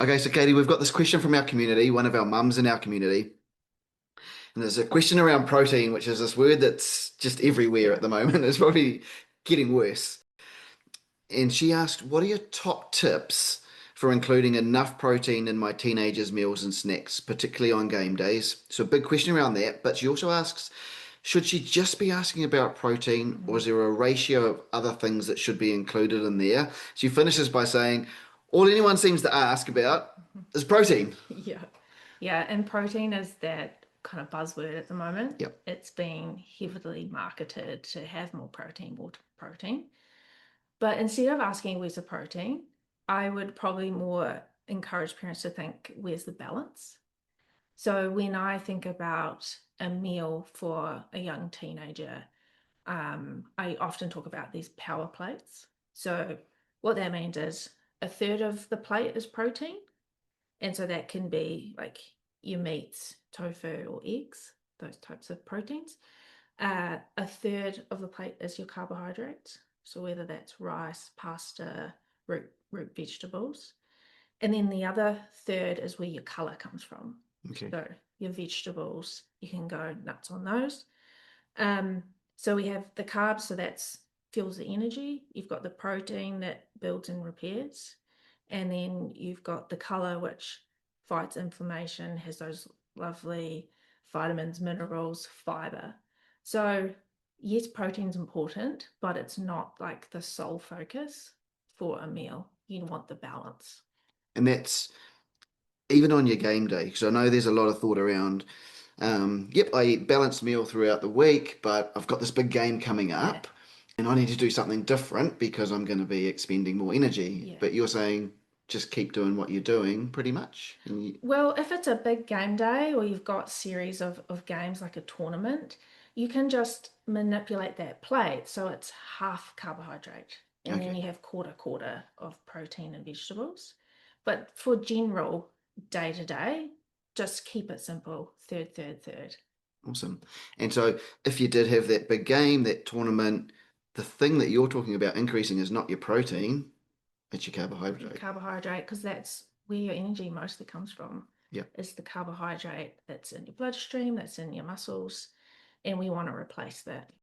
Okay, so Katie, we've got this question from our community, one of our mums in our community. And there's a question around protein, which is this word that's just everywhere at Yeah. the moment. It's probably getting worse. And she asked, what are your top tips for including enough protein in my teenagers' meals and snacks, particularly on game days? So, a big question around that. But she also asks, should she just be asking about protein, or Mm. is there a ratio of other things that should be included in there? She finishes by saying, all anyone seems to ask about is protein. Yeah. Yeah. And protein is that kind of buzzword at the moment. Yep. It's being heavily marketed to have more protein, more protein. But instead of asking where's the protein, I would probably more encourage parents to think where's the balance. So when I think about a meal for a young teenager, I often talk about these power plates. So what that means is a third of the plate is protein. And so that can be like your meats, tofu, or eggs, those types of proteins. A third of the plate is your carbohydrates. So whether that's rice, pasta, root vegetables. And then the other third is where your color comes from. Okay. So your vegetables, you can go nuts on those. Um, so we have the carbs, so that's fuels the energy. You've got the protein that builds and repairs. And then you've got the color, which fights inflammation, has those lovely vitamins, minerals, fiber. So, yes, protein's important, but it's not like the sole focus for a meal. You want the balance. And that's even on your game day, because I know there's a lot of thought around, yep, I eat balanced meal throughout the week, but I've got this big game coming Yeah, up and I need to do something different because I'm going to be expending more energy. yeah. But you're saying just keep doing what you're doing pretty much. Well, if it's a big game day or you've got series of games like a tournament, you can just manipulate that plate so it's half carbohydrate and then Okay, you have quarter of protein and vegetables. But for general day to day, just keep it simple. Third. awesome. And so if you did have that big game, that tournament, the thing that you're talking about increasing is not your protein, it's your Your carbohydrate. carbohydrate, because that's where your energy mostly comes from, Yeah. is the carbohydrate that's in your bloodstream, that's in your muscles, and we want to replace that.